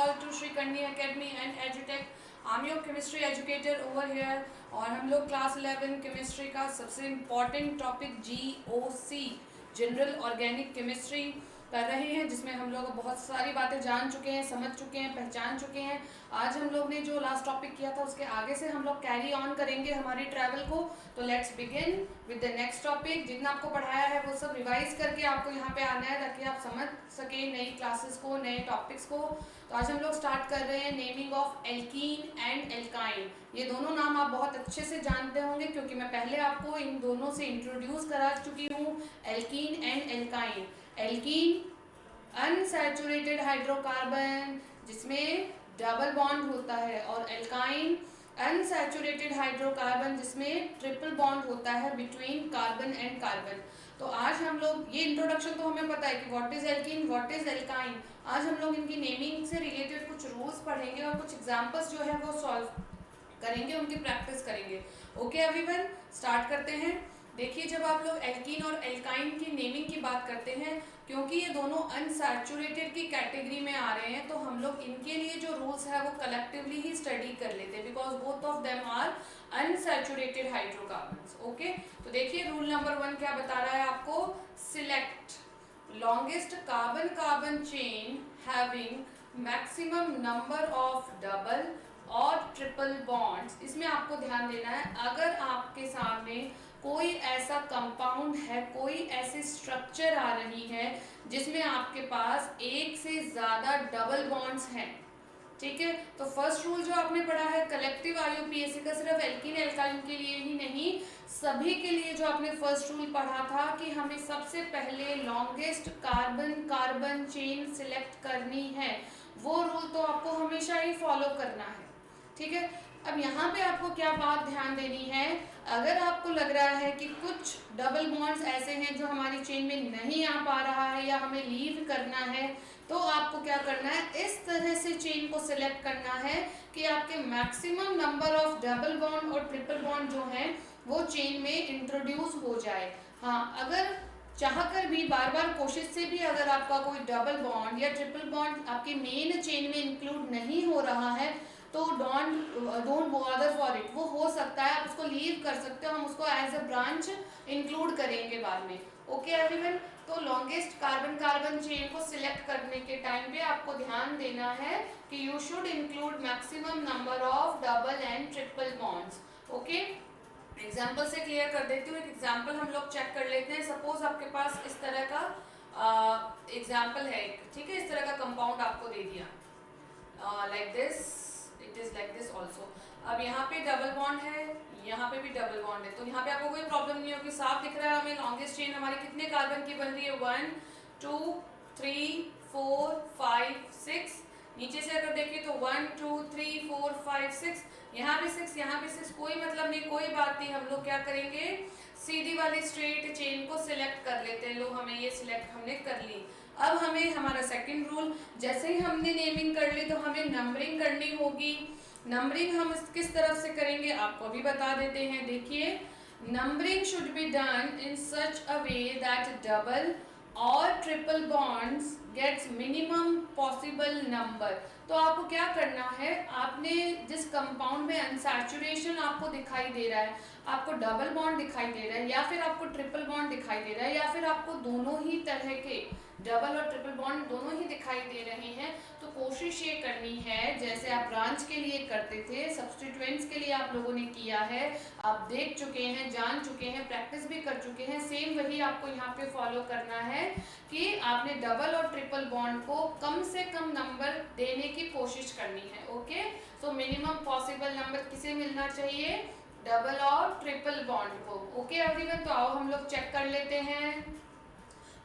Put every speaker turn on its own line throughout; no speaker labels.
all to Sri Kandi Academy and EduTech. I'm your chemistry educator over here और हम लोग class 11 chemistry का सबसे important topic GOC general organic chemistry कर रहे हैं, जिसमें हम लोग बहुत सारी बातें जान चुके हैं, समझ चुके हैं, पहचान चुके हैं। आज हम लोग ने जो लास्ट टॉपिक किया था उसके आगे से हम लोग कैरी ऑन करेंगे हमारी ट्रैवल को। तो let's begin with the next topic. जितना आपको पढ़ाया है वो सब रिवाइज करके आपको यहाँ पे आना है ताकि आप समझ सके नई क्लासेस को, नए टॉपिक्स को। तो आज हम लोग स्टार्ट कर रहे हैं naming of alkene and alkyne. ये दोनों नाम आप बहुत अच्छे से जानते होंगे क्योंकि मैं पहले आपको इन दोनों से इंट्रोड्यूस करा चुकी हूँ, alkene and alkyne. Alkene unsaturated hydrocarbon जिसमें डबल बॉन्ड होता है, और एल्काइन अनसैचुरेटेड हाइड्रोकार्बन जिसमें ट्रिपल बॉन्ड होता है बिटवीन कार्बन एंड कार्बन। तो आज हम लोग, ये इंट्रोडक्शन तो हमें पता है कि what is alkene, what is alkyne. आज हम लोग इनकी नेमिंग से रिलेटेड कुछ रूल्स पढ़ेंगे और कुछ एग्जांपल्स जो है वो सॉल्व करेंगे, उनकी प्रैक्टिस करेंगे। ओके एवरीवन, स्टार्ट करते हैं। देखिए, जब आप लोग एल्कीन और एल्काइन की नेमिंग की बात करते हैं, क्योंकि ये दोनों अनसैचुरेटेड की कैटेगरी में आ रहे हैं, तो हम लोग इनके लिए जो रूल्स है वो कलेक्टिवली ही स्टडी कर लेते हैं because both of them are unsaturated hydrocarbons. Okay, तो देखिए रूल नंबर 1 क्या बता रहा है आपको। Select longest carbon carbon chain having maximum number of double और ट्रिपल बॉन्ड्स। इसमें आपको ध्यान देना है, अगर आपके सामने कोई ऐसा कंपाउंड है, कोई ऐसी स्ट्रक्चर आ रही है जिसमें आपके पास एक से ज़्यादा डबल बॉन्ड्स हैं, ठीक है। तो फर्स्ट रूल जो आपने पढ़ा है कलेक्टिव IUPAC का, सिर्फ एल्कीन एल्काइन के लिए ही नहीं, सभी के लिए जो आपने फर्स्ट रूल पढ़ा था कि हमें सबसे पहले longest carbon carbon chain select करनी है, वो रूल तो आपको हमेशा ही फॉलो करना है, ठीक है। अब यहाँ पे आपको क्या बात ध्यान देनी है, अगर आपको लग रहा है कि कुछ डबल बॉन्ड्स ऐसे हैं जो हमारी चेन में नहीं आ पा रहा है या हमें लीव करना है, तो आपको क्या करना है, इस तरह से चेन को सिलेक्ट करना है कि आपके maximum number of double bond और ट्रिपल बॉन्ड जो हैं वो चेन में इंट्रोड्यूस हो जाए। हाँ, अगर चाहकर भी बार बार कोशिश से भी अगर आपका कोई डबल बॉन्ड या ट्रिपल बॉन्ड आपकी मेन चेन में इंक्लूड नहीं हो रहा है तो डोंट बॉदर फॉर इट। वो हो सकता है, आप उसको लीव कर सकते हो, हम उसको एज अ ब्रांच इंक्लूड करेंगे बाद में। ओके एवरीवन, तो लॉन्गेस्ट कार्बन कार्बन चेन को सिलेक्ट करने के टाइम पे आपको ध्यान देना है कि you should include maximum number of double and triple bonds. Okay, example से क्लियर कर देती हूँ। एक एग्जाम्पल हम लोग चेक कर लेते हैं। सपोज आपके पास इस तरह का एग्जाम्पल है, ठीक है। इस तरह का कंपाउंड आपको दे दिया like this, it is like this also. अब यहाँ पे डबल बॉन्ड है, यहाँ पे भी डबल बॉन्ड है, तो यहाँ पे आपको कोई प्रॉब्लम नहीं होगी, साफ दिख रहा है हमें लॉन्गेस्ट चेन हमारी कितने कार्बन की बन रही है, 1 2 3 4 5 6। नीचे से अगर देखें तो 1 2 3 4 5 6, यहाँ भी 6, यहाँ भी 6, कोई मतलब नहीं, कोई बात नहीं। हम लोग क्या करेंगे, सीधी वाली स्ट्रेट चेन को सिलेक्ट कर लेते हैं। लो, हमें ये सिलेक्ट हमने कर ली। अब हमें हमारा सेकंड रूल, जैसे ही हमने नेमिंग कर ली तो हमें नंबरिंग करनी होगी। नंबरिंग हम किस तरफ से करेंगे आपको भी बता देते हैं। देखिए, numbering should be done in such a way that double और triple bonds gets minimum possible number. तो आपको क्या करना है, आपने जिस कंपाउंड में अनसैचुरेशन आपको दिखाई दे रहा है, आपको डबल बॉन्ड दिखाई दे रहा है या फिर आपको ट्रिपल बॉन्ड दिखाई दे रहा है या फिर आपको दोनों ही तरह के डबल और ट्रिपल बॉन्ड दोनों ही दिखाई दे रहे हैं, तो कोशिश ये करनी है जैसे आप ब्रांच के लिए करते थे, सब्स्टिट्यूएंट्स के लिए आप लोगों ने किया है, आप देख चुके हैं, जान चुके हैं, प्रैक्टिस भी कर चुके हैं, सेम वही आपको यहाँ पे फॉलो करना है कि आपने डबल और ट्रिपल बॉन्ड को कम से कम नंबर देने की कोशिश करनी है। Okay, so minimum possible number किसे मिलना चाहिए, डबल और ट्रिपल बॉन्ड को। ओके एवरीवन, तो आओ हम लोग चेक कर लेते हैं।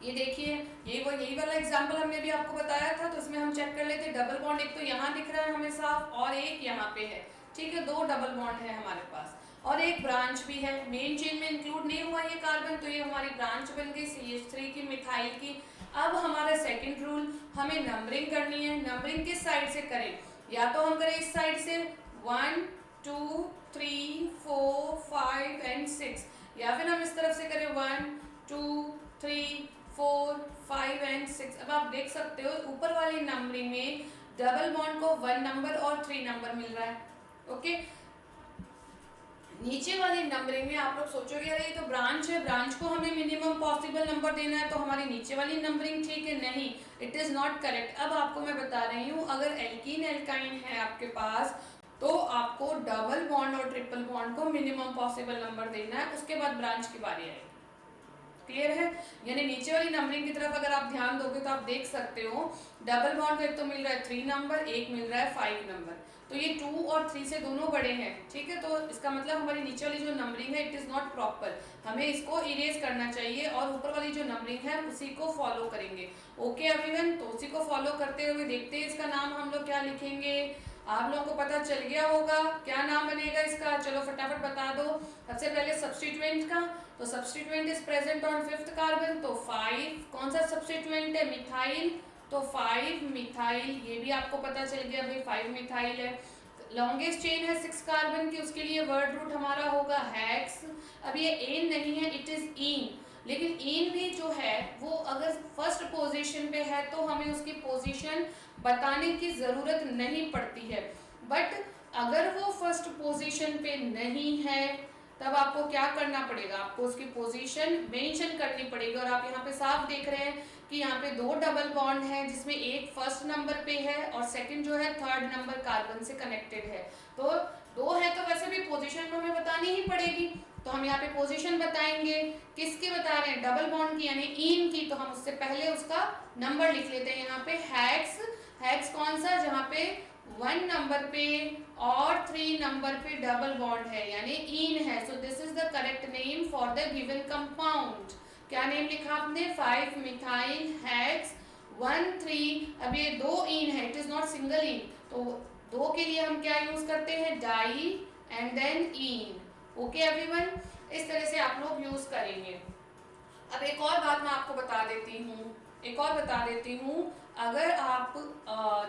ये देखिए, यही वाला एग्जांपल हमने भी आपको बताया था, तो इसमें हम चेक कर लेते हैं। डबल बॉन्ड एक तो यहाँ दिख रहा है हमें साफ, और एक यहाँ पे है, ठीक है। 2 डबल बॉन्ड है हमारे पास और एक ब्रांच भी है। मेन चेन में इंक्लूड नहीं हुआ ये कार्बन, तो ये हमारी ब्रांच बन गई CH3 की, मिथाइल की। अब हमारा सेकेंड रूल, हमें नंबरिंग करनी है। नंबरिंग किस साइड से करें, या तो हम करें इस साइड से 1 2 3 4 5 एंड 6, या फिर हम इस तरफ से करें 1 2 3 4 5 एंड 6। अब आप देख सकते हो ऊपर वाली नंबरिंग में डबल बॉन्ड को 1 नंबर और 3 नंबर मिल रहा है। ओके, नीचे वाली नंबरिंग में आप लोग सोचोगे अरे ये तो ब्रांच है, ब्रांच को हमें मिनिमम पॉसिबल नंबर देना है, तो हमारी नीचे वाली नंबरिंग ठीक है। नहीं, इट इज नॉट करेक्ट। अब आपको मैं बता रही हूँ, अगर एल्कीन एल्काइन है आपके पास तो आपको डबल बॉन्ड और ट्रिपल बॉन्ड को मिनिमम पॉसिबल नंबर देना है, उसके बाद ब्रांच की बारी आएगी। क्लियर है? यानी नीचे वाली नंबरिंग की तरफ अगर आप ध्यान दोगे तो आप देख सकते हो डबल बॉन्ड को एक तो मिल रहा है 3 नंबर, एक मिल रहा है 5 नंबर, तो ये 2 और 3 से दोनों बड़े हैं। ठीक है, तो इसका मतलब हमारी नीचे वाली जो नंबरिंग है इट इज नॉट प्रॉपर, हमें इसको इरेज करना चाहिए और ऊपर वाली जो नंबरिंग है उसी को फॉलो करेंगे। ओके एवरीवन, तो उसी को फॉलो करते हुए देखते हैं इसका नाम हम लोग क्या लिखेंगे। आप लोगों को पता चल गया होगा क्या नाम बनेगा इसका, चलो फटाफट बता दो। सबसे पहले सब्स्टिट्यूएंट का, तो substituent is present on 5th carbon, तो 5 कौन सा सब्स्टिट्यूएंट है, मिथाइल, तो 5 मिथाइल, ये भी आपको पता चल गया भाई 5 मिथाइल है। लॉन्गेस्ट चेन है 6 कार्बन की, उसके लिए वर्ड रूट हमारा होगा हेक्स। अब ये एन नहीं है, इट इज ईन, लेकिन ईन भी जो है वो अगर फर्स्ट पोजीशन पे है तो हमें उसकी पोजीशन बताने की ज़रूरत नहीं पड़ती है, बट अगर वो फर्स्ट पोजीशन पे नहीं है तब आपको क्या करना पड़ेगा, आपको उसकी पोजीशन मेंशन करनी पड़ेगी। और आप यहाँ पे साफ देख रहे हैं कि यहाँ पे 2 डबल बॉन्ड है जिसमें एक फर्स्ट नंबर पे है और सेकंड जो है 3rd नंबर कार्बन से कनेक्टेड है। तो 2 है तो वैसे भी पोजीशन हमें बतानी ही पड़ेगी, तो हम यहाँ पे पोजीशन बताएंगे। किसकी बता रहे हैं, डबल बॉन्ड की यानी ईन की, तो हम उससे पहले उसका नंबर लिख लेते हैं यहाँ पे हेक्स। हेक्स कौन सा, जहाँ पे 1 नंबर पे और 3 नंबर पे डबल बॉन्ड है यानी ईन है, सो this is the correct name for the given compound. क्या नेम लिखा आपने, 5 मिथाइल हेक्स 1 3। अब ये 2 ईन है, it is not single ene, तो 2 के लिए हम क्या यूज करते हैं, di and then ene. Okay everyone, इस तरह से आप लोग यूज करेंगे। अब एक और बात मैं आपको बता देती हूँ, अगर आप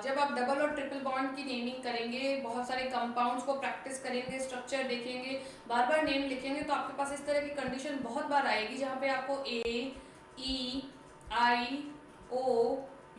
जब आप डबल और ट्रिपल बॉन्ड की नेमिंग करेंगे, बहुत सारे कंपाउंड्स को प्रैक्टिस करेंगे, स्ट्रक्चर देखेंगे, बार बार नेम लिखेंगे, तो आपके पास इस तरह की कंडीशन बहुत बार आएगी जहाँ पे आपको ए, ई, आई, ओ,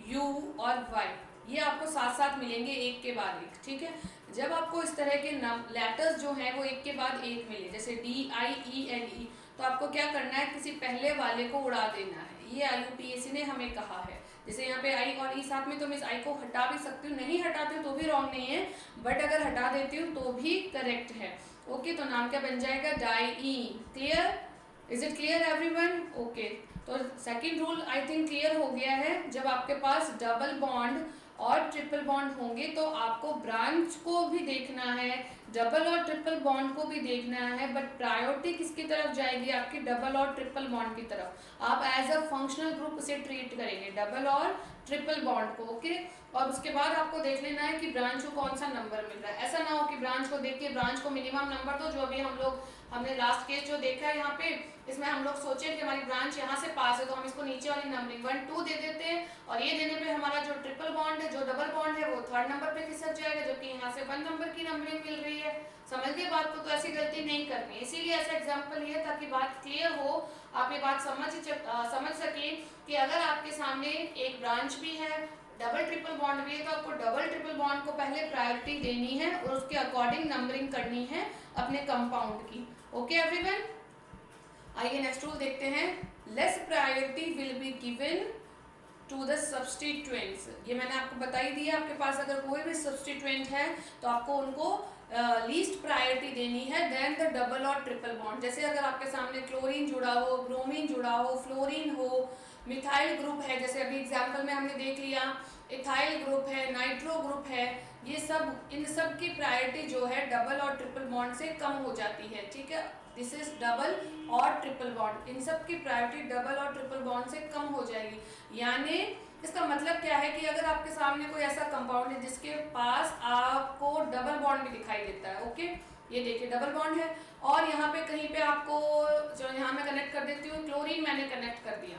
यू और वाई ये आपको साथ साथ मिलेंगे एक के बाद एक। ठीक है, जब आपको इस तरह के लेटर्स जो हैं वो एक के बाद एक मिले, जैसे डी, आई, ई एंड ई, तो आपको क्या करना है, किसी पहले वाले को उड़ा देना है। ये IUPAC ने हमें कहा है। जैसे यहाँ पे आई और ई साथ में, तो मैं इस आई को हटा भी सकती हूँ, नहीं हटाती हूँ तो भी रॉन्ग नहीं है, बट अगर हटा देती हूँ तो भी करेक्ट है। ओके, तो नाम क्या बन जाएगा, diyne. Clear, is it clear everyone? Okay, तो second rule I think clear हो गया है। जब आपके पास डबल बॉन्ड और ट्रिपल बॉन्ड होंगे तो आपको ब्रांच को भी देखना है, डबल और ट्रिपल बॉन्ड को भी देखना है, बट प्रायोरिटी किसकी तरफ जाएगी, आपकी डबल और ट्रिपल बॉन्ड की तरफ। आप एज अ फंक्शनल ग्रुप उसे ट्रीट करेंगे, डबल और ट्रिपल बॉन्ड को। ओके, और उसके बाद आपको देख लेना है कि ब्रांच को कौन सा नंबर मिल रहा है। ऐसा ना हो कि ब्रांच को देख के ब्रांच को मिनिमम नंबर दो, जो अभी हमने लास्ट केस जो देखा है यहाँ पे, इसमें हम लोग सोचे कि हमारी ब्रांच यहाँ से पास है तो हम इसको नीचे वाली नंबरिंग 1 2 दे देते हैं, और ये देने पे हमारा जो ट्रिपल बॉन्ड है, जो डबल बॉन्ड है, वो 3rd नंबर पे खिसक जाएगा, जबकि यहाँ से 1 नंबर की नंबरिंग मिल रही है। समझ गए बात को? तो ऐसी गलती नहीं करनी, इसीलिए ऐसा एग्जाम्पल है ताकि बात क्लियर हो, आप ये बात समझ सके कि अगर आपके सामने एक ब्रांच भी है, डबल ट्रिपल बॉन्ड भी है, तो आपको डबल ट्रिपल बॉन्ड को पहले प्रायोरिटी देनी है और उसके अकॉर्डिंग नंबरिंग करनी है अपने कंपाउंड की। ओके एवरीवन, आइए नेक्स्ट रूल देखते हैं। Less priority will be given to the substituents. ये मैंने आपको बता ही दिया, आपके पास अगर कोई भी सब्स्टिट्यूएंट है तो आपको उनको लीस्ट प्रायोरिटी देनी है देन द डबल और ट्रिपल बॉन्ड। जैसे अगर आपके सामने क्लोरीन जुड़ा हो, ब्रोमीन जुड़ा हो, फ्लोरीन हो, मिथाइल ग्रुप है, जैसे अभी एग्जाम्पल में हमने देख लिया, इथाइल ग्रुप है, नाइट्रो ग्रुप है, ये सब, इन सब की प्रायोरिटी जो है डबल और ट्रिपल बॉन्ड से कम हो जाती है। ठीक है, दिस इज डबल और ट्रिपल बॉन्ड, इन सब की प्रायोरिटी डबल और ट्रिपल बॉन्ड से कम हो जाएगी। यानी इसका मतलब क्या है कि अगर आपके सामने कोई ऐसा कंपाउंड है जिसके पास आपको डबल बॉन्ड भी दिखाई देता है, ओके, ये देखिए डबल बॉन्ड है, और यहाँ पे कहीं पे आपको, जो यहाँ मैं कनेक्ट कर देती हूँ, क्लोरीन मैंने कनेक्ट कर दिया।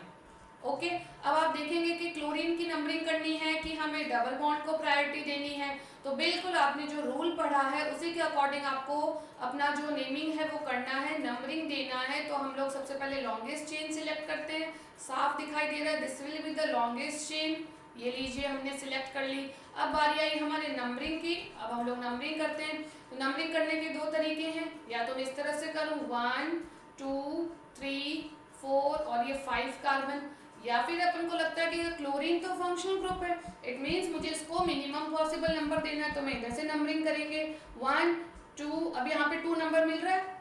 ओके, अब आप देखेंगे कि क्लोरीन की नंबरिंग करनी है कि हमें डबल बॉन्ड को प्रायोरिटी देनी है, तो बिल्कुल आपने जो रूल पढ़ा है उसी के अकॉर्डिंग आपको अपना जो नेमिंग है वो करना है, नंबरिंग देना है। तो हम लोग सबसे पहले लॉन्गेस्ट चेन सिलेक्ट करते हैं, साफ दिखाई दे रहा है, this will be the longest chain. ये लीजिए हमने सिलेक्ट कर ली। अब बारी आई हमारे नंबरिंग की। अब हम लोग नंबरिंग करते हैं। तो नंबरिंग करने के दो तरीके हैं, या तो मैं इस तरह से करूँ 1 2 3 4 और ये 5 कार्बन, या फिर अपन को लगता है कि क्लोरीन तो फंक्शनल ग्रुप है, इट मीन्स मुझे इसको मिनिमम पॉसिबल नंबर देना है, तो मैं इधर से नंबरिंग करेंगे 1 2। अब यहाँ पे 2 नंबर मिल रहा है,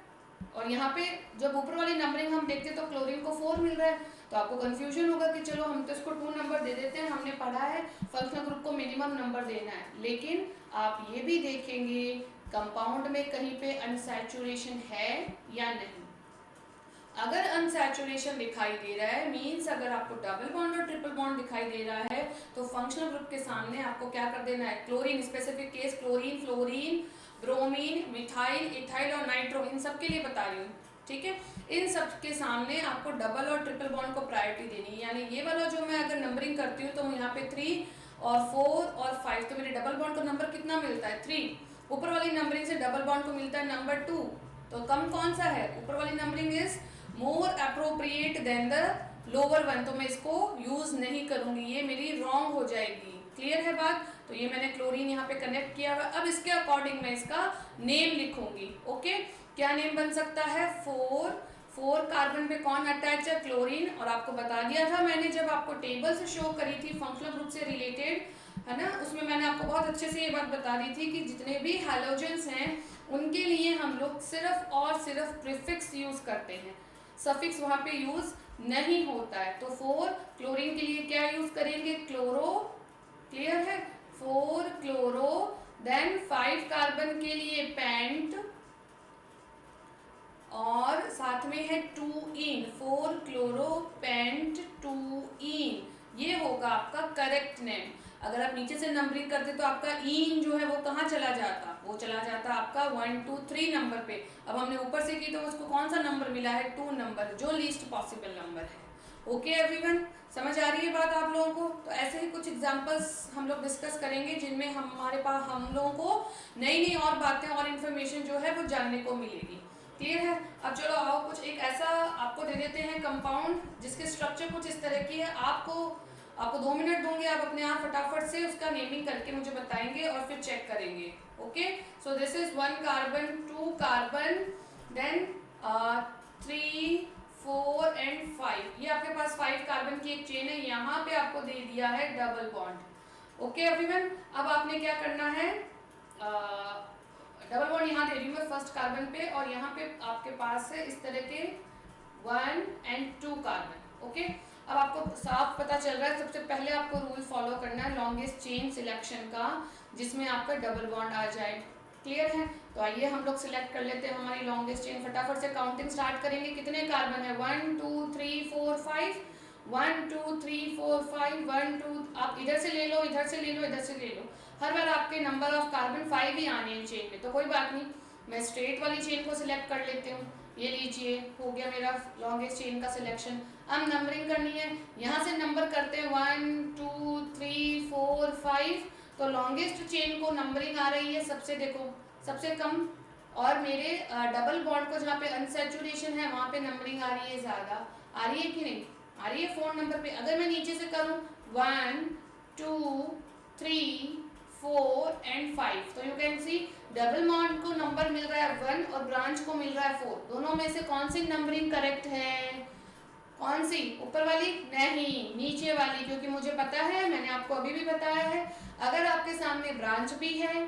और यहाँ पे जब ऊपर वाली नंबरिंग हम देखते हैं तो क्लोरीन को 4 मिल रहा है, तो आपको कंफ्यूजन होगा कि चलो हम तो इसको 2 नंबर दे देते हैं, हमने पढ़ा है फंक्शनल ग्रुप को मिनिमम नंबर देना है। लेकिन आप ये भी देखेंगे कंपाउंड में कहीं पे अनसैचुरेशन है या नहीं। अगर अनसैचुरेशन दिखाई दे रहा है, मीन्स अगर आपको डबल बॉन्ड और ट्रिपल बॉन्ड दिखाई दे रहा है, तो फंक्शनल ग्रुप के सामने आपको क्या कर देना है, chlorine, specific case chlorine, fluorine, bromine, methyl, ethyl और नाइट्रो, इन सब के लिए बता रही हूँ, ठीक है। इन सब के सामने आपको डबल और ट्रिपल बॉन्ड को प्रायोरिटी देनी है। यानी ये वाला जो मैं अगर नंबरिंग करती हूँ तो यहाँ पे 3 और 4 और 5, तो मेरे डबल बॉन्ड को नंबर कितना मिलता है 3। ऊपर वाली नंबरिंग से डबल बॉन्ड को मिलता है नंबर 2, तो कम कौन सा है, ऊपर वाली numbering is more appropriate than the lower one, तो मैं इसको यूज नहीं करूंगी, ये मेरी रॉन्ग हो जाएगी। क्लियर है बात। तो ये मैंने क्लोरीन यहाँ पे कनेक्ट किया हुआ। अब इसके अकॉर्डिंग मैं इसका नेम लिखूंगी। ओके, क्या नेम बन सकता है, 4 कार्बन पे कौन अटैच है, क्लोरीन। और आपको बता दिया था मैंने जब आपको टेबल से शो करी थी फंक्शनल ग्रुप से रिलेटेड, है ना, उसमें मैंने आपको बहुत अच्छे से ये बात बता दी थी कि जितने भी हैलोजेंस हैं उनके लिए हम लोग सिर्फ और सिर्फ प्रीफिक्स यूज करते हैं, सफिक्स वहाँ पे यूज नहीं होता है। तो 4 क्लोरीन के लिए क्या यूज करेंगे, क्लोरो। क्लियर है, 4 क्लोरो। देन 5 कार्बन के लिए पेंट, और साथ में है 2 इन, 4 क्लोरो पेंट 2 इन, ये होगा आपका करेक्ट नेम। अगर आप नीचे से नंबरिंग करते तो आपका इन जो है वो कहाँ चला जाता, वो चला जाता आपका 1 2 3 नंबर पे। अब हमने ऊपर से की तो उसको कौन सा नंबर मिला है, 2 नंबर, जो लीस्ट पॉसिबल नंबर है। ओके एवरीवन, समझ आ रही है बात आप लोगों को। तो ऐसे ही कुछ एग्जांपल्स हम लोग डिस्कस करेंगे जिनमें हमारे पास हम लोगों को नई नई और बातें और इन्फॉर्मेशन जो है वो जानने को मिलेगी। क्लियर है। अब चलो आओ कुछ एक ऐसा आपको दे देते हैं कंपाउंड जिसके स्ट्रक्चर कुछ इस तरह की है। आपको 2 मिनट दूंगी, आप अपने आप फटाफट से उसका नेमिंग करके मुझे बताएंगे और फिर चेक करेंगे। Okay, so this is 1 carbon, 2 carbon, then 3 4 and 5। ये आपके पास 5 कार्बन की एक चेन है, यहाँ पे आपको दे दिया है डबल बॉन्ड। ओके एवरीवन, अब आपने क्या करना है, डबल बॉन्ड यहाँ दे रही हूँ मैं फर्स्ट कार्बन पे, और यहाँ पे आपके पास है इस तरह के 1 एंड 2 कार्बन। ओके, अब आपको साफ पता चल रहा है, सबसे पहले आपको रूल फॉलो करना है लॉन्गेस्ट चेन सिलेक्शन का, जिसमें आपका डबल बॉन्ड आ जाए। क्लियर है। तो आइए हम लोग सिलेक्ट कर लेते हैं हमारी लॉन्गेस्ट चेन, फटाफट से काउंटिंग स्टार्ट करेंगे। कितने कार्बन है, 1 2 3 4 5, 1 2 3 4 5, 1 2, आप इधर से ले लो, इधर से ले लो, इधर से ले लो, हर बार आपके नंबर ऑफ कार्बन 5 ही आने हैं चेन में, तो कोई बात नहीं। मैं स्ट्रेट वाली चेन को सिलेक्ट कर लेती हूँ। ये लीजिए, हो गया मेरा लॉन्गेस्ट चेन का सिलेक्शन। अब नंबरिंग करनी है, यहाँ से नंबर करते हैं 1 2 3 4 5, तो लॉन्गेस्ट चेन को नंबरिंग आ रही है सबसे, देखो सबसे कम, और मेरे डबल बॉन्ड को जहाँ पे अनसैचुरेशन है वहाँ पे नंबरिंग आ रही है ज़्यादा। आ रही है कि नहीं, आ रही है 4 नंबर पे। अगर मैं नीचे से करूँ 1 2 3 4 एंड 5, तो you can see double bond को नंबर मिल रहा है 1 और ब्रांच को मिल रहा है 4। दोनों में से कौन सी नंबरिंग करेक्ट है, कौन सी, ऊपर वाली नहीं, नीचे वाली, क्योंकि मुझे पता है, मैंने आपको अभी भी बताया है, अगर आपके सामने ब्रांच भी है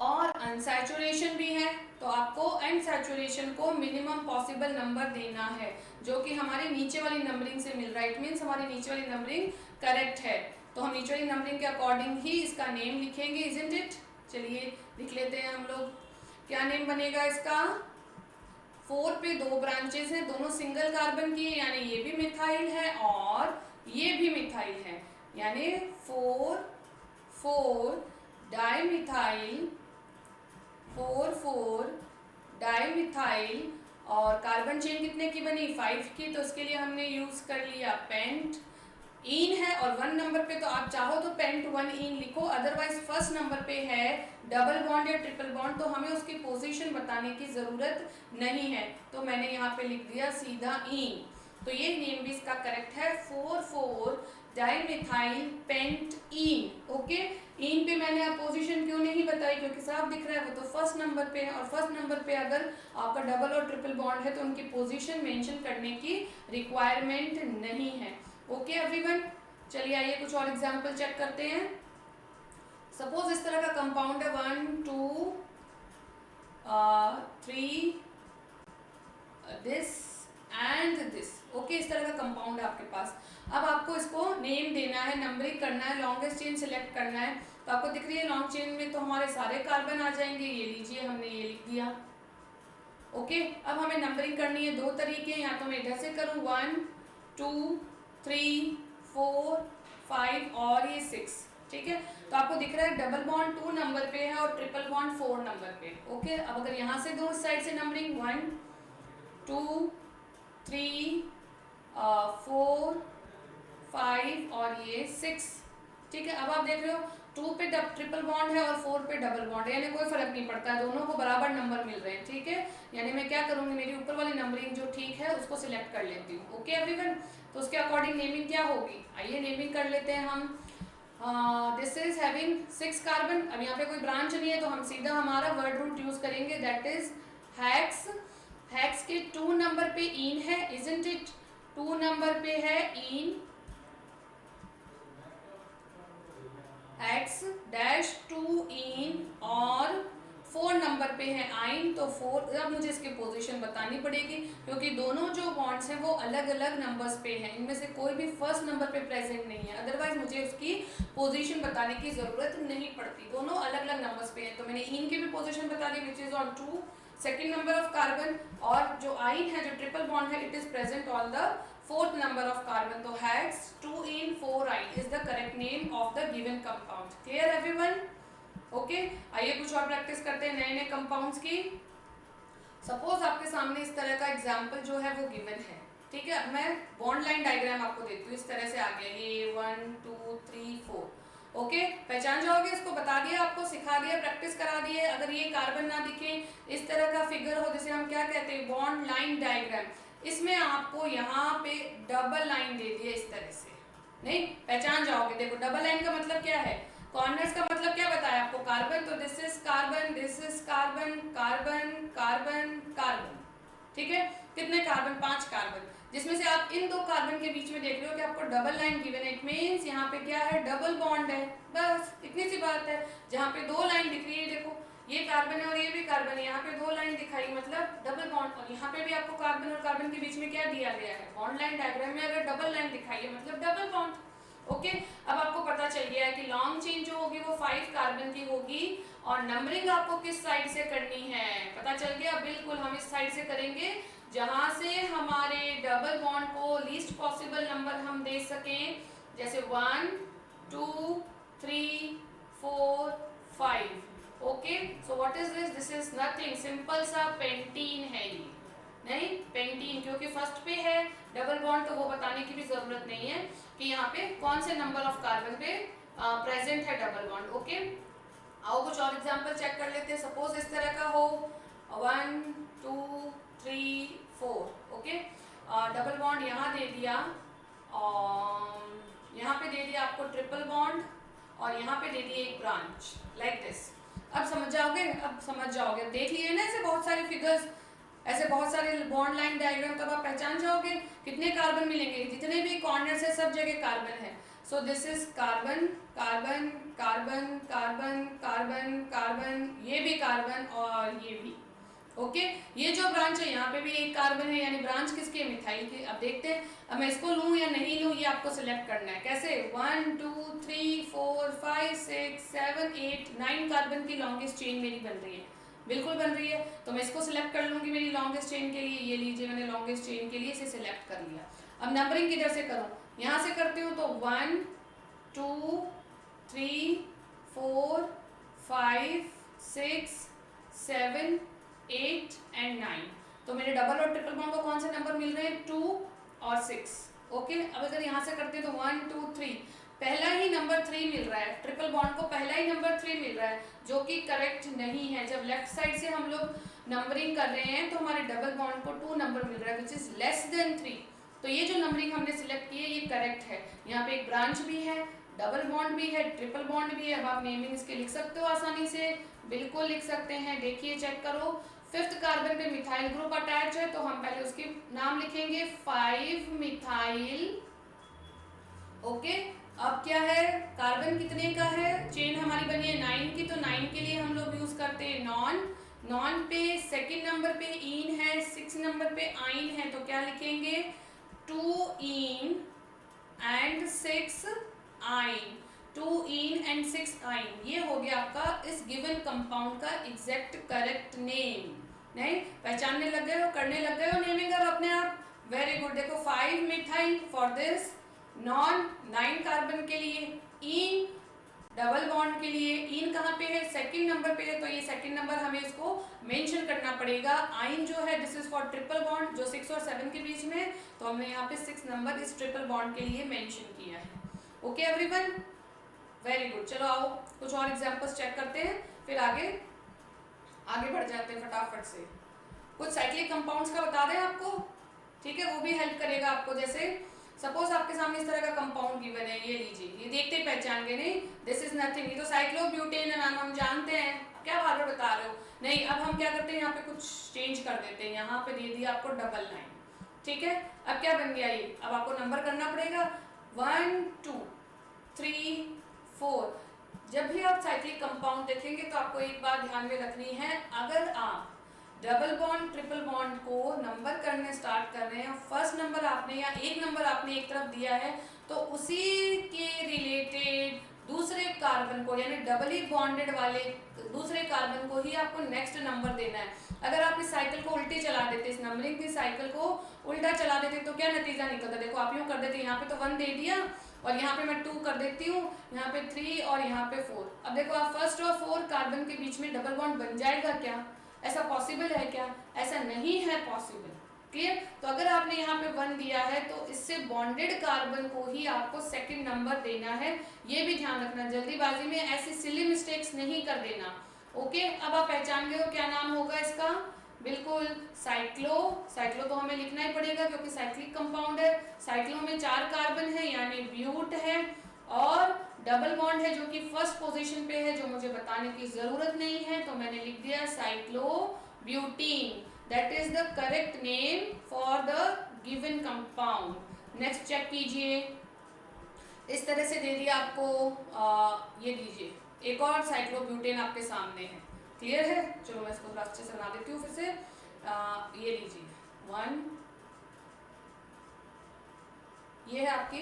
और अनसैचुरेशन भी है तो आपको अनसैचुरेशन को मिनिमम पॉसिबल नंबर देना है, जो कि हमारे नीचे वाली नंबरिंग से मिल रहा है। इट मीन्स हमारी नीचे वाली नंबरिंग करेक्ट है, तो हम नीचे वाली नंबरिंग के अकॉर्डिंग ही इसका नेम लिखेंगे, इजंट इट। चलिए लिख लेते हैं हम लोग, क्या नेम बनेगा इसका। 4 पे 2 ब्रांचेस हैं, दोनों सिंगल कार्बन की है, यानी ये भी मिथाइल है और ये भी मिथाइल है, यानी 4 4 डाइमिथाइल, 4 4 डाइमिथाइल। और कार्बन चेन कितने की बनी, 5 की, तो उसके लिए हमने यूज कर लिया पेंट। इन है और 1 नंबर पे, तो आप चाहो तो पेंट 1 इन लिखो, अदरवाइज फर्स्ट नंबर पे है डबल बॉन्ड या ट्रिपल बॉन्ड, तो हमें उसकी पोजीशन बताने की ज़रूरत नहीं है, तो मैंने यहाँ पे लिख दिया सीधा इन। तो ये नेम भी इसका करेक्ट है, 4 4 डाइमिथाइल पेंटईन। ओके, ईन पे मैंने आप पोजीशन क्यों नहीं बताई, क्योंकि साफ दिख रहा है वो तो फर्स्ट नंबर पे है, और फर्स्ट नंबर पे अगर आपका डबल और ट्रिपल बॉन्ड है तो उनकी पोजीशन मेंशन करने की रिक्वायरमेंट नहीं है। ओके एवरीवन, चलिए आइए कुछ और एग्जांपल चेक करते हैं। सपोज इस तरह का कंपाउंड है 1 2 3 दिस एंड दिस। ओके, इस तरह का कंपाउंड है आपके पास। अब आपको इसको नेम देना है, नंबरिंग करना है, लॉन्गेस्ट चेन सिलेक्ट करना है। तो आपको दिख रही है लॉन्ग चेन में तो हमारे सारे कार्बन आ जाएंगे, ये लीजिए हमने ये लिख दिया। ओके, अब हमें नंबरिंग करनी है, दो तरीके हैं, या तो मैं इधर से करूँ 1 2 3 4 5 और ये 6। ठीक है, तो आपको दिख रहा है डबल बॉन्ड 2 नंबर पे है और ट्रिपल बॉन्ड 4 नंबर पे। ओके, अब अगर यहाँ से दो साइड से नंबरिंग 1 2 3 4 5 और ये 6। ठीक है, अब आप देख रहे हो 2 पे ट्रिपल बॉन्ड है और 4 पे डबल बॉन्ड है, यानी कोई फर्क नहीं पड़ता है, दोनों को बराबर नंबर मिल रहे हैं। ठीक है, यानी मैं क्या करूँगी, मेरी ऊपर वाली नंबरिंग जो ठीक है उसको सिलेक्ट कर लेती हूँ। ओके एवरीवन, तो उसके अकॉर्डिंग नेमिंग क्या होगी, आइए नेमिंग कर लेते हैं हम। This is having 6 carbon. अब यहाँ पे कोई ब्रांच नहीं है तो हम सीधा हमारा वर्ड रूट यूज करेंगे, दैट इज हेक्स। हेक्स के 2 नंबर पे इन है, इजंट इट, 2 नंबर पे है इन, एक्स डैश 2 इन, और 4 नंबर पे है आइन, तो 4। अब मुझे इसकी पोजीशन बतानी पड़ेगी क्योंकि दोनों जो बॉन्ड्स हैं वो अलग अलग नंबर्स पे हैं, इनमें से कोई भी फर्स्ट नंबर पे प्रेजेंट नहीं है, अदरवाइज मुझे उसकी पोजीशन बताने की जरूरत नहीं पड़ती, दोनों अलग अलग नंबर्स पे हैं। तो मैंने इन की भी पोजीशन बता दी which is on 2 second number of carbon, और जो आइन है जो ट्रिपल बॉन्ड है it is present on the 4th number of carbon. तो hex 2 en 4 yne is the correct name of the given compound. Clear everyone? Okay, आइए कुछ और practice करते हैं नए नए कंपाउंड्स की। सपोज आपके सामने इस तरह का एग्जांपल जो है वो गिवन है। ठीक है, अब मैं बॉन्ड लाइन डायग्राम आपको देती हूँ, इस तरह से आ गया ये 1 2 3 4। ओके, पहचान जाओगे, इसको बता दिया आपको, सिखा दिया, प्रैक्टिस करा दिए। अगर ये कार्बन ना दिखे, इस तरह का फिगर हो, जिसे हम क्या कहते हैं बॉन्ड लाइन डायग्राम, इसमें आपको यहाँ पे डबल लाइन दे दिया इस तरह से, नहीं पहचान जाओगे। देखो डबल लाइन का मतलब क्या है, कॉर्नर्स का मतलब क्या बताया आपको, कार्बन, तो this is carbon, this is carbon, carbon carbon carbon. ठीक है, कितने कार्बन, 5 कार्बन, जिसमें से आप इन 2 कार्बन के बीच में देख रहे हो कि आपको डबल लाइन गिवन है, इट मींस यहाँ पे क्या है, डबल बॉन्ड है, बस इतनी सी बात है। जहाँ पे 2 लाइन दिख रही है, देखो ये कार्बन है और ये भी कार्बन है, यहाँ पे 2 लाइन दिखाई मतलब डबल बॉन्ड, और यहाँ पे भी आपको कार्बन और कार्बन के बीच में क्या दिया गया है, बॉन्ड लाइन डायग्राम में अगर डबल लाइन दिखाई है मतलब डबल बॉन्ड। ओके, अब आपको पता चल गया है कि लॉन्ग चेन जो होगी वो 5 कार्बन की होगी, और नंबरिंग आपको किस साइड से करनी है पता चल गया, बिल्कुल हम इस साइड से करेंगे जहां से हमारे डबल बॉन्ड को लीस्ट पॉसिबल नंबर हम दे सकें, जैसे 1 2 3 4 5। Okay, so what is this, this is nothing, simple सा पेंटीन है ये, नहीं पेंटीन, क्योंकि फर्स्ट पे है डबल बॉन्ड तो वो बताने की भी जरूरत नहीं है कि यहाँ पे कौन से नंबर ऑफ कार्बन पे प्रेजेंट है डबल बॉन्ड। ओके, आओ कुछ और एग्जांपल चेक कर लेते हैं। सपोज इस तरह का हो 1 2 3 4। ओके, डबल बॉन्ड यहाँ दे दिया, और यहाँ पे दे दिया आपको ट्रिपल बॉन्ड, और यहाँ पे दे दिए एक ब्रांच लाइक दिस। अब समझ जाओगे, अब समझ जाओगे, देख लिए ना ऐसे बहुत सारे फिगर्स, ऐसे बहुत सारे बॉन्ड लाइन डायग्राम, तब आप पहचान जाओगे कितने कार्बन मिलेंगे, जितने भी कॉर्नर्स है सब जगह कार्बन है। सो this is carbon carbon carbon carbon carbon carbon, ये भी कार्बन और ये भी। ओके, ये जो ब्रांच है यहाँ पे भी एक कार्बन है, यानी ब्रांच किसकी है, मिथाइल की। अब देखते हैं, अब मैं इसको लूँ या नहीं लूँ ये आपको सिलेक्ट करना है, कैसे 1 2 3 4 5 6 7 8 9 कार्बन की लॉन्गेस्ट चेन मेरी बन रही है, बिल्कुल बन रही है। तो मैं इसको सिलेक्ट कर लूंगी मेरी लॉन्गेस्ट चेन के लिए, ये लीजिए मैंने लॉन्गेस्ट चेन के लिए इसे सिलेक्ट कर लिया। अब नंबरिंग किधर से करूँ, यहाँ से करती हूँ, तो 1 2 3 4 5 6 7 8 एंड 9। तो मेरे डबल और ट्रिपल बॉन्ड को कौन से नंबर मिल रहे हैं, 2 और 6। ओके, अब अगर यहाँ से करते हैं तो 1 2 3, पहला ही नंबर 3 मिल रहा है, ट्रिपल बॉन्ड को पहला ही नंबर 3 मिल रहा है, जो कि करेक्ट नहीं है। जब लेफ्ट साइड से हम लोग नंबरिंग कर रहे हैं तो हमारे डबल बॉन्ड को 2 नंबर मिल रहा है विच इज लेस देन 3। तो ये जो नंबरिंग हमने सिलेक्ट की है ये करेक्ट है। यहाँ पे एक ब्रांच भी है, डबल बॉन्ड भी है, ट्रिपल बॉन्ड भी है। अब आप नेमिंग इसके लिख सकते हो आसानी से, बिल्कुल लिख सकते हैं। देखिए चेक करो, 5th कार्बन पे मिथाइल ग्रुप अटैच है तो हम पहले उसके नाम लिखेंगे 5 मिथाइल। ओके, अब क्या है, कार्बन कितने का है, चेन हमारी बनी है 9 की, तो 9 के लिए हम लोग यूज करते हैं नॉन पे 2nd नंबर पे इन है, 6 नंबर पे आइन है, तो क्या लिखेंगे 2 इन एंड 6 आइन, 2 इन एंड 6 आइन। ये हो गया आपका इस गिवन कंपाउंड का एग्जैक्ट करेक्ट नेम। नहीं पहचानने लग गए हो, करने लग गए हो नेमिंग अब अपने आप। Very good. देखो 5 methyl for this, non 9 carbon के लिए, इन डबल बॉन्ड के लिए, इन कहाँ पे है 2nd नंबर पे है, तो ये 2nd नंबर हमें इसको मेंशन करना पड़ेगा। आइन जो है this is for triple bond जो 6 और 7 के बीच में, तो हमने यहाँ पे 6 नंबर इस ट्रिपल बॉन्ड के लिए मेंशन किया है। Okay everyone, very good. चलो आओ कुछ और एग्जांपल्स चेक करते हैं, फिर आगे बढ़ जाते हैं फटाफट से। कुछ साइक्लिक कंपाउंड्स का बता दें आपको, ठीक है, वो भी हेल्प करेगा आपको। जैसे सपोज आपके सामने इस तरह का कंपाउंड गिवन है, ये लीजिए, ये देखते ही पहचान गए नहीं, दिस इज नथिंग, ये तो साइक्लोब्यूटेन है मैम, हम जानते हैं, क्या बार बार बता रहे हो। नहीं, अब हम क्या करते हैं, यहाँ पे कुछ चेंज कर देते हैं, यहाँ पे दे दिया आपको 999, ठीक है। अब क्या बन गया ये, अब आपको नंबर करना पड़ेगा 1 2 3 4। जब भी आप साइक्लिक कंपाउंड देखेंगे तो आपको एक बात ध्यान में रखनी है, अगर आप डबल बॉन्ड ट्रिपल बॉन्ड को नंबर करने स्टार्ट कर रहे हैं, फर्स्ट नंबर आपने या एक नंबर आपने एक तरफ दिया है, तो उसी के रिलेटेड दूसरे कार्बन को, यानी डबली बॉन्डेड वाले दूसरे कार्बन को ही आपको नेक्स्ट नंबर देना है। अगर आप इस साइकिल को उल्टी चला देते, इस नंबरिंग की साइकिल को उल्टा चला देते, तो क्या नतीजा निकलता। देखो आप यूँ कर देते, यहाँ पे तो 1 दे दिया और यहाँ पे मैं 2 कर देती हूँ, यहाँ पे 3 और यहाँ पे 4। अब देखो आप फर्स्ट और 4 कार्बन के बीच में डबल बॉन्ड बन जाएगा क्या, ऐसा पॉसिबल है क्या, ऐसा नहीं है पॉसिबल। क्लियर। तो अगर आपने यहाँ पे 1 दिया है तो इससे बॉन्डेड कार्बन को ही आपको 2nd नंबर देना है, ये भी ध्यान रखना, जल्दीबाजी में ऐसी सिली मिस्टेक्स नहीं कर देना। ओके, अब आप पहचान गए हो क्या नाम होगा इसका, बिल्कुल साइक्लो तो हमें लिखना ही पड़ेगा क्योंकि साइक्लिक कंपाउंड है। साइक्लो में 4 कार्बन है यानी ब्यूट है, और डबल बॉन्ड है जो कि फर्स्ट पोजीशन पे है, जो मुझे बताने की जरूरत नहीं है, तो मैंने लिख दिया cyclobutene. That is the correct name for the given compound. Next check कीजिए, इस तरह से दे दिया आपको, ये लीजिए एक और साइक्लोब्यूटेन आपके सामने है। क्लियर है, चलो मैं इसको थोड़ा अच्छे से बना देती हूँ फिर से। ये लीजिए 1, ये है आपकी,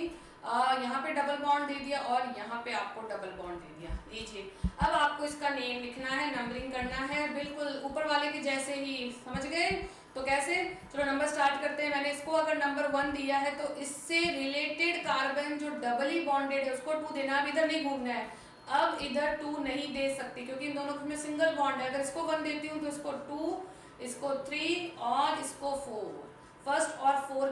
यहाँ पे डबल बॉन्ड दे दिया और यहाँ पे आपको डबल बॉन्ड दे दिया। लीजिए, अब आपको इसका नेम लिखना है, नंबरिंग करना है, बिल्कुल ऊपर वाले के जैसे ही, समझ गए। तो कैसे, चलो नंबर स्टार्ट करते हैं। मैंने इसको अगर नंबर 1 दिया है तो इससे रिलेटेड कार्बन जो डबली बॉन्डेड है उसको 2 देना। अब इधर नहीं घूमना है, अब इधर 2 नहीं दे सकती क्योंकि इन दोनों में सिंगल बॉन्ड है। अगर इसको 1 देती हूँ तो इसको 2, इसको 3 और इसको 4। फर्स्ट और 4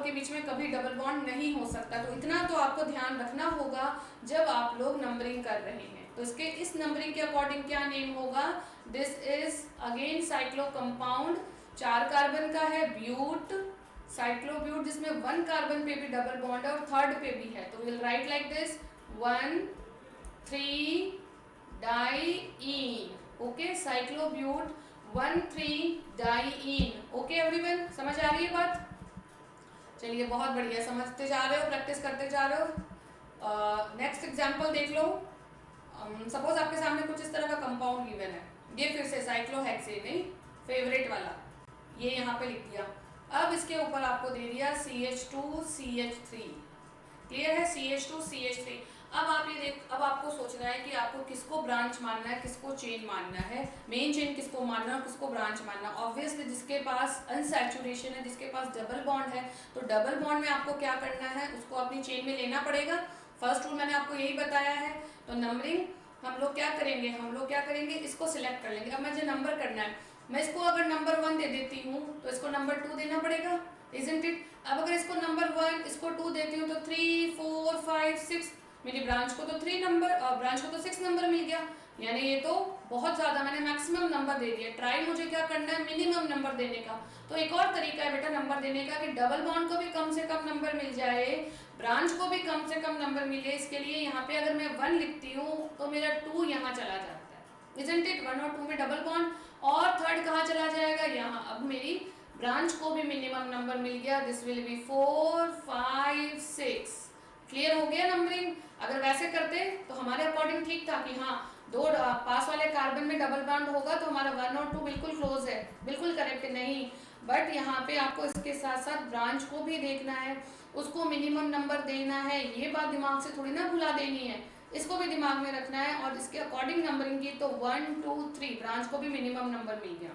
के बीच में कभी डबल बॉन्ड नहीं हो सकता। तो इतना तो आपको ध्यान रखना होगा जब आप लोग नंबरिंग कर रहे हैं। तो इसके इस नंबरिंग के अकॉर्डिंग क्या नेम होगा, this is again cyclo compound, 4 carbon का है, ब्यूट, साइक्लोब्यूट, जिसमें 1 कार्बन पे भी डबल बॉन्ड है और 3rd पे भी है। तो we'll write like this 1 3 diene. Okay, cyclobut 1 3 diene. Okay everyone, समझ आ रही है बात। चलिए बहुत बढ़िया, समझते जा रहे हो, प्रैक्टिस करते जा रहे हो। नेक्स्ट एग्जांपल देख लो। सपोज आपके सामने कुछ इस तरह का कंपाउंड गिवन है, ये फिर से साइक्लोहेक्सेन नहीं, फेवरेट वाला, ये यहाँ पे लिख दिया। अब इसके ऊपर आपको दे दिया CH2CH3। क्लियर है, CH2CH3। अब आपको सोचना है कि आपको किसको ब्रांच मानना है, किसको चेन मानना है, मेन चेन किसको मानना है और किसको ब्रांच मानना है। ऑब्वियसली जिसके पास अनसैचुरेशन है, जिसके पास डबल बॉन्ड है, तो डबल बॉन्ड में आपको क्या करना है, उसको अपनी चेन में लेना पड़ेगा। फर्स्ट रूल मैंने आपको यही बताया है। तो नंबरिंग हम लोग क्या करेंगे, इसको सिलेक्ट कर लेंगे। अब मुझे नंबर करना है, मैं इसको अगर नंबर 1 दे देती हूँ तो इसको नंबर 2 देना पड़ेगा, इजंट इट। अब अगर इसको नंबर 1 इसको 2 देती हूँ तो 3 4 5 6 मेरी ब्रांच को तो 3 नंबर, ब्रांच को तो 6 नंबर मिल गया, यानी ये तो बहुत ज़्यादा मैंने मैक्सिमम नंबर दे दिया। ट्राई मुझे क्या करना है, मिनिमम नंबर देने का। तो एक और तरीका है बेटा नंबर देने का कि डबल बॉन्ड को भी कम से कम नंबर मिल जाए, ब्रांच को भी कम से कम नंबर मिले। इसके लिए यहाँ पे अगर मैं 1 लिखती हूँ तो मेरा 2 यहाँ चला जाता है, इजंट इट। 1 और 2 में डबल बॉन्ड, और थर्ड कहाँ चला जाएगा, यहाँ। अब मेरी ब्रांच को भी मिनिमम नंबर मिल गया, दिस विल बी 4 5 6। क्लियर हो गया नंबरिंग। अगर वैसे करते तो हमारे अकॉर्डिंग ठीक था कि हाँ, दो पास वाले कार्बन में डबल बॉन्ड होगा तो हमारा 1 और 2 बिल्कुल क्लोज है, बिल्कुल करेक्ट नहीं। बट यहाँ पे आपको इसके साथ साथ ब्रांच को भी देखना है, उसको मिनिमम नंबर देना है। ये बात दिमाग से थोड़ी ना भुला देनी है, इसको भी दिमाग में रखना है और इसके अकॉर्डिंग नंबरिंग की। तो 1 2 3 ब्रांच को भी मिनिमम नंबर मिल गया।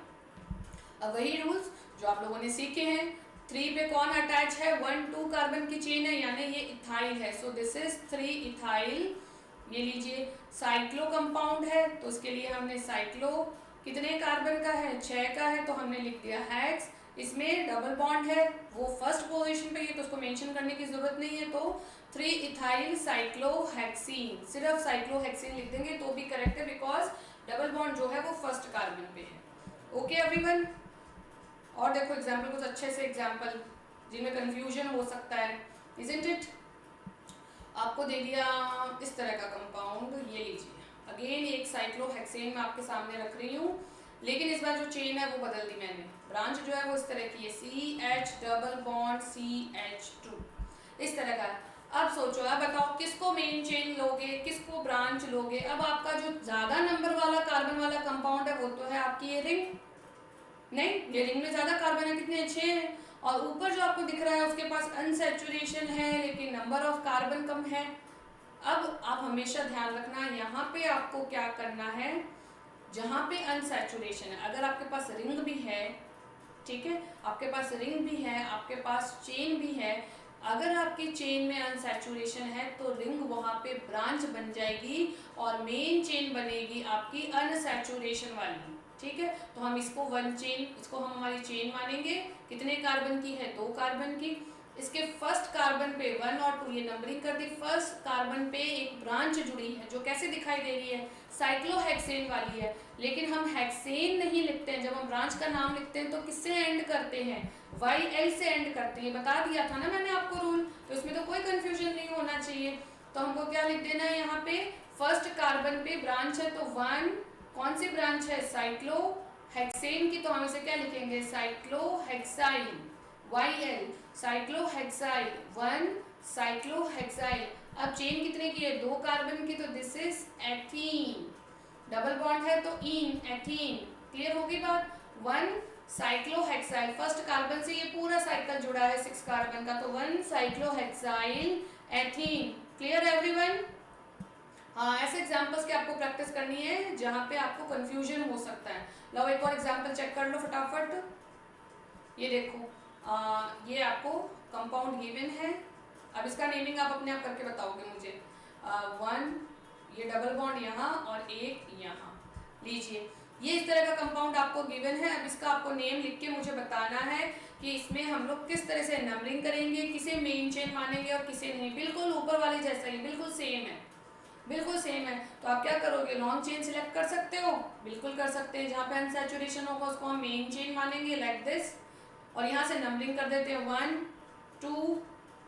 अब वही रूल्स जो आप लोगों ने सीखे हैं। 3 पे कौन अटैच है, 1 2 कार्बन की चेन है, यानी ये इथाइल है। सो दिस इज 3 इथाइल। ये लीजिए साइक्लो कंपाउंड है, तो उसके लिए हमने साइक्लो कितने कार्बन का है, 6 का है, तो हमने लिख दिया हेक्स। इसमें डबल बॉन्ड है, वो फर्स्ट पोजीशन पे है, तो उसको मेंशन करने की जरूरत नहीं है। तो 3 इथाइल साइक्लोहेक्सीन, सिर्फ साइक्लोहेक्सीन लिख देंगे तो भी करेक्ट है, बिकॉज डबल बॉन्ड जो है वो फर्स्ट कार्बन पे है। Okay everyone. और देखो एग्जाम्पल, कुछ अच्छे से एग्जाम्पल जिनमें कंफ्यूजन हो सकता है, इजंट इट। आपको दे दिया इस तरह का कंपाउंड, ये लीजिए। अगेन एक साइक्लोहेक्सेन मैं आपके सामने रख रही हूँ, लेकिन इस बार जो चेन है वो बदल दी मैंने। ब्रांच जो है वो इस तरह की है, CH डबल बॉन्ड CH2, इस तरह का। अब सोचो, अब बताओ किसको मेन चेन लोगे, किसको ब्रांच लोगे। अब आपका जो ज्यादा नंबर वाला कार्बन वाला कंपाउंड है वो तो है आपकी ये रिंग। नहीं, ये रिंग में ज्यादा कार्बन है, कितने 6 हैं। और ऊपर जो आपको दिख रहा है उसके पास अनसैचुरेशन है, लेकिन नंबर ऑफ कार्बन कम है। अब आप हमेशा ध्यान रखना, यहाँ पे आपको क्या करना है, जहाँ पे अनसैचुरेशन है, अगर आपके पास रिंग भी है, ठीक है, आपके पास रिंग भी है, आपके पास चेन भी है, अगर आपकी चेन में अनसैचुरेशन है तो रिंग वहाँ पे ब्रांच बन जाएगी और मेन चेन बनेगी आपकी अनसैचुरेशन वाली। ठीक है, तो हम इसको 1 चेन, इसको हम हमारी चेन मानेंगे। कितने कार्बन की है, 2 कार्बन की। इसके फर्स्ट कार्बन पे 1 और 2, ये नंबरिंग कर दी। फर्स्ट कार्बन पे एक ब्रांच जुड़ी है जो कैसे दिखाई दे रही है, साइक्लोहेक्सेन वाली है। लेकिन हम हेक्सेन नहीं लिखते हैं, जब हम ब्रांच का नाम लिखते हैं तो किससे एंड करते हैं, YL से एंड करते हैं। बता दिया था ना मैंने आपको रूल, तो इसमें तो कोई कंफ्यूजन नहीं होना चाहिए। तो हमको क्या लिख देना है, यहाँ पे फर्स्ट कार्बन पे ब्रांच है तो 1, कौन सी ब्रांच है, साइक्लोहेक्सेन की, तो हम इसे क्या लिखेंगे, साइक्लोहेक्साइल, YL, साइक्लोहेक्साइल 1, साइक्लोहेक्साइल। अब चेन कितने की है, 2 कार्बन की, तो this is ethene. Double bond है तो इन, एथीन। क्लियर होगी बात। 1 साइक्लोहेक्साइल, फर्स्ट कार्बन से ये पूरा साइकिल जुड़ा है 6 कार्बन का, तो 1 साइक्लोहेक्साइल एथीन। Clear everyone. हाँ, ऐसे एग्जांपल्स की आपको प्रैक्टिस करनी है जहाँ पे आपको कंफ्यूजन हो सकता है। लो एक और एग्जांपल चेक कर लो फटाफट। ये देखो, ये आपको कंपाउंड गिवन है। अब इसका नेमिंग आप अपने आप करके बताओगे मुझे। 1, ये डबल बॉन्ड यहाँ और एक यहाँ, लीजिए ये इस तरह का कंपाउंड आपको गिवन है। अब इसका आपको नेम लिख के मुझे बताना है कि इसमें हम लोग किस तरह से नंबरिंग करेंगे, किसे मेन चेन मानेंगे और किसे नहीं। बिल्कुल ऊपर वाले जैसा ही, बिल्कुल सेम है, बिल्कुल सेम है। तो आप क्या करोगे, लॉन्ग चेन सिलेक्ट कर सकते हो, बिल्कुल कर सकते हैं। जहाँ पे अनसैचुरेशन होगा उसको हम मेन चेन मानेंगे, लाइक दिस। और यहाँ से नंबरिंग कर देते हैं 1 2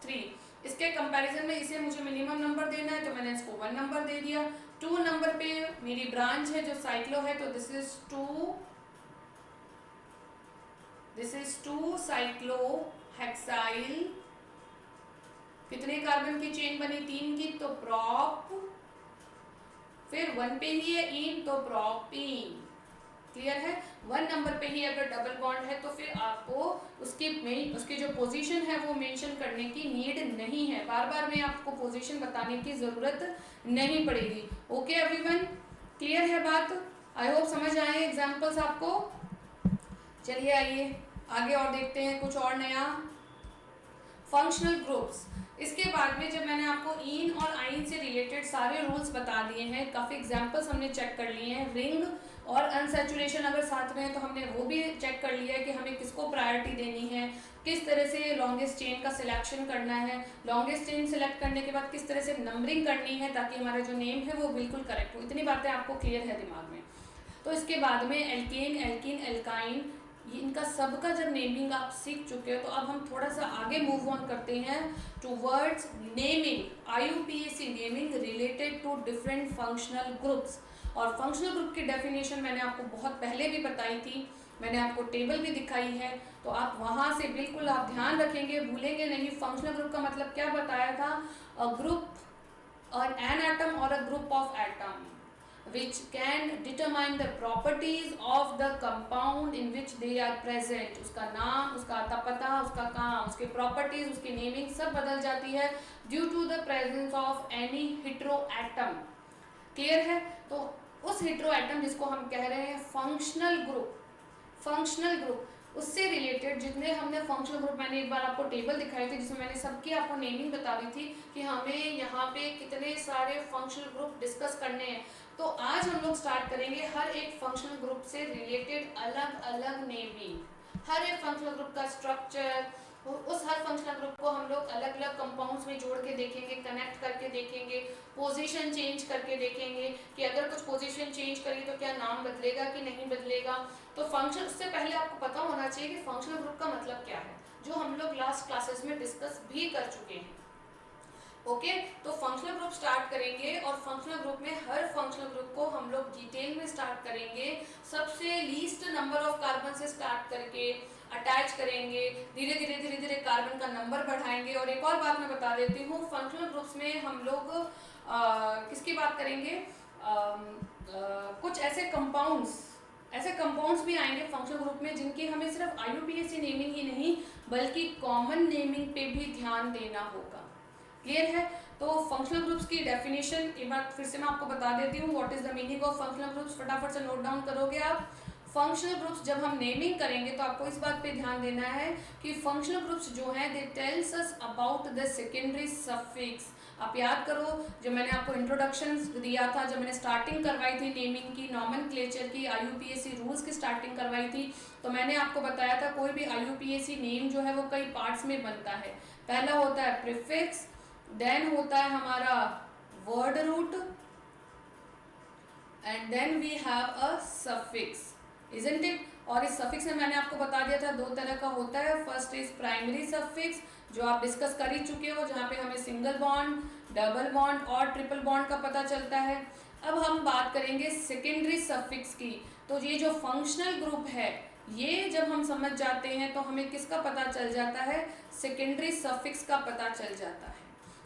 3। इसके कंपैरिजन में इसे मुझे मिनिमम नंबर देना है, तो मैंने इसको 1 नंबर दे दिया। 2 नंबर पे मेरी ब्रांच है जो साइक्लो है, तो दिस इज 2 साइक्लोहेक्साइल। कितने कार्बन की चेन बनी, 3 की, तो प्रोप। फिर 1 पे ही है इन, तो प्रोपीन। क्लियर है। 1 नंबर पे ही अगर डबल बॉन्ड है तो फिर आपको उसकी जो पोजीशन है वो मेंशन करने की नीड नहीं है, बार बार में आपको पोजीशन बताने की जरूरत नहीं पड़ेगी। ओके एवरीवन, क्लियर है बात। आई होप समझ आए एग्जांपल्स आपको। चलिए आइए आगे और देखते हैं कुछ और नया। Functional groups. इसके बाद में जब मैंने आपको इन और आइन से रिलेटेड सारे रूल्स बता दिए हैं, काफ़ी एग्जांपल्स हमने चेक कर लिए हैं, रिंग और अनसैचुरेशन अगर साथ में है तो हमने वो भी चेक कर लिया है कि हमें किसको प्रायोरिटी देनी है, किस तरह से लॉन्गेस्ट चेन का सिलेक्शन करना है, लॉन्गेस्ट चेन सिलेक्ट करने के बाद किस तरह से नंबरिंग करनी है ताकि हमारा जो नेम है वो बिल्कुल करेक्ट हो। इतनी बातें आपको क्लियर है दिमाग में। तो इसके बाद में एल्केन, एल्कीन, एल्काइन, इनका सबका जब नेमिंग आप सीख चुके हो तो अब हम थोड़ा सा आगे मूव ऑन करते हैं towards naming, IUPAC naming related to different functional groups. और फंक्शनल ग्रुप की डेफिनेशन मैंने आपको बहुत पहले भी बताई थी, मैंने आपको टेबल भी दिखाई है, तो आप वहाँ से बिल्कुल आप ध्यान रखेंगे, भूलेंगे नहीं। फंक्शनल ग्रुप का मतलब क्या बताया था, अ ग्रुप और एन एटम और a group of atom which can determine the properties of the compound in which they are present। उसका नाम, उसका आता पता, उसका काम, उसके प्रॉपर्टीज, उसकी नेमिंग सब बदल जाती है due to the presence of any hetero atom. Clear है? तो उस हेटेरो एटम जिसको हम कह रहे हैं फंक्शनल ग्रुप, फंक्शनल ग्रुप उससे रिलेटेड जितने हमने फंक्शनल ग्रुप, मैंने एक बार आपको टेबल दिखाई थी जिसमें मैंने सबकी आपको नेमिंग बता दी थी कि हमें यहाँ पे कितने सारे फंक्शनल ग्रुप डिस्कस करने हैं। तो आज हम लोग स्टार्ट करेंगे हर एक फंक्शनल ग्रुप से रिलेटेड अलग अलग नेमिंग, हर एक फंक्शनल ग्रुप का स्ट्रक्चर, उस हर फंक्शनल ग्रुप को हम लोग अलग अलग कंपाउंड्स में जोड़ के देखेंगे, कनेक्ट करके देखेंगे, पोजीशन चेंज करके देखेंगे कि अगर कुछ पोजीशन चेंज करी तो क्या नाम बदलेगा कि नहीं बदलेगा। तो फंक्शन, उससे पहले आपको पता होना चाहिए कि फंक्शनल ग्रुप का मतलब क्या है, जो हम लोग लास्ट क्लासेस में डिस्कस भी कर चुके हैं। ओके तो फंक्शनल ग्रुप स्टार्ट करेंगे और फंक्शनल ग्रुप में हर फंक्शनल ग्रुप को हम लोग डिटेल में स्टार्ट करेंगे, सबसे लीस्ट नंबर ऑफ कार्बन से स्टार्ट करके अटैच करेंगे, धीरे धीरे कार्बन का नंबर बढ़ाएंगे। और एक और बात मैं बता देती हूँ, फंक्शनल ग्रुप्स में हम लोग किसकी बात करेंगे, कुछ ऐसे कंपाउंड्स भी आएंगे फंक्शनल ग्रुप में जिनकी हमें सिर्फ IUPAC नेमिंग ही नहीं बल्कि कॉमन नेमिंग पे भी ध्यान देना होगा। क्लियर है? तो फंक्शनल ग्रुप्स की डेफिनेशन एक बार फिर से मैं आपको बता देती हूँ, what is the meaning of functional groups, फटाफट से नोट डाउन करोगे आप। फंक्शनल ग्रुप्स जब हम नेमिंग करेंगे तो आपको इस बात पे ध्यान देना है कि फंक्शनल ग्रुप्स जो हैं they tells us about the secondary suffix. आप याद करो जब मैंने आपको इंट्रोडक्शन दिया था, जब मैंने स्टार्टिंग करवाई थी नेमिंग की, नॉमेनक्लेचर की, IUPAC रूल्स की स्टार्टिंग करवाई थी, तो मैंने आपको बताया था कोई भी IUPAC नेम जो है वो कई पार्ट्स में बनता है। पहला होता है प्रीफिक्स, देन होता है हमारा word root, and then we have a suffix, isn't it. और इस सफिक्स में मैंने आपको बता दिया था दो तरह का होता है। फर्स्ट इज प्राइमरी सफिक्स जो आप डिस्कस कर ही चुके हो, जहाँ पे हमें सिंगल बॉन्ड, डबल बॉन्ड और ट्रिपल बॉन्ड का पता चलता है। अब हम बात करेंगे सेकेंडरी सफिक्स की। तो ये जो फंक्शनल ग्रुप है ये जब हम समझ जाते हैं तो हमें किसका पता चल जाता है, सेकेंडरी सफिक्स का पता चल जाता है।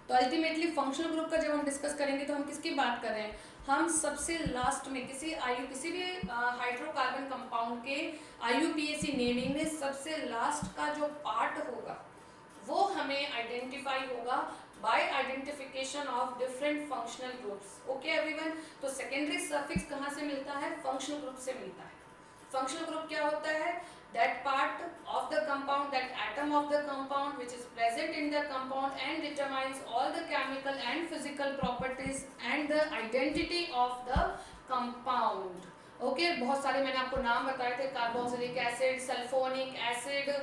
तो अल्टीमेटली फंक्शनल ग्रुप का जब हम डिस्कस करेंगे तो हम किसकी बात कर रहे हैं, हम सबसे लास्ट में किसी भी हाइड्रोकार्बन कंपाउंड के IUPAC नेमिंग में सबसे लास्ट का जो पार्ट होगा वो हमें आइडेंटिफाई होगा by identification of different functional groups. Okay everyone, तो सेकेंडरी सफिक्स कहाँ से मिलता है, फंक्शनल ग्रुप से मिलता है। फंक्शनल ग्रुप क्या होता है, that part of the compound, that atom of the compound which is present in the compound and determines all the chemical and physical properties and the identity of the compound। Okay बहुत सारे मैंने आपको नाम बताए थे, carboxylic acid, sulphonic acid,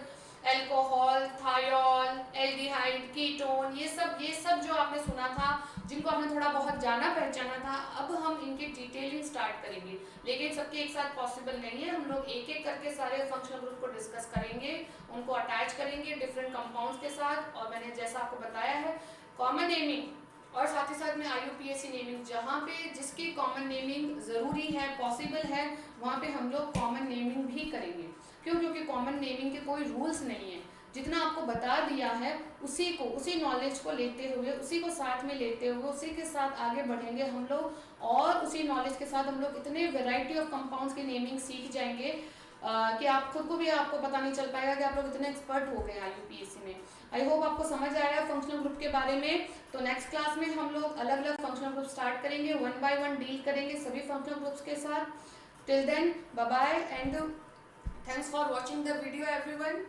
alcohol, thiol, aldehyde, ketone, ये सब जो आपने सुना था, जिनको आपने थोड़ा बहुत जाना पहचाना था, अब हम इनकी डिटेलिंग स्टार्ट करेंगे। लेकिन सबके एक साथ पॉसिबल नहीं है, हम लोग एक एक करके सारे फंक्शनल ग्रुप को डिस्कस करेंगे, उनको अटैच करेंगे डिफरेंट कंपाउंड्स के साथ। और मैंने जैसा आपको बताया है कॉमन नेमिंग और साथ ही साथ में IUPAC नेमिंग, जहाँ पे जिसकी कॉमन नेमिंग ज़रूरी है, पॉसिबल है, वहाँ पे हम लोग कॉमन नेमिंग भी करेंगे। क्यों? क्योंकि कॉमन नेमिंग के कोई रूल्स नहीं है, जितना आपको बता दिया है उसी नॉलेज को लेते हुए, उसी को साथ में लेते हुए, उसी के साथ आगे बढ़ेंगे हम लोग। और उसी नॉलेज के साथ हम लोग इतने वेराइटी ऑफ कंपाउंड्स की नेमिंग सीख जाएंगे कि आप खुद को भी आपको पता नहीं चल पाएगा कि आप लोग इतने एक्सपर्ट हो गए IUPAC में। आई होप आपको समझ आया फंक्शनल ग्रुप के बारे में। तो नेक्स्ट क्लास में हम लोग अलग अलग फंक्शनल ग्रुप स्टार्ट करेंगे, 1 by 1 डील करेंगे सभी फंक्शनल ग्रुप्स के साथ। Till then bye bye and thanks for watching the video everyone.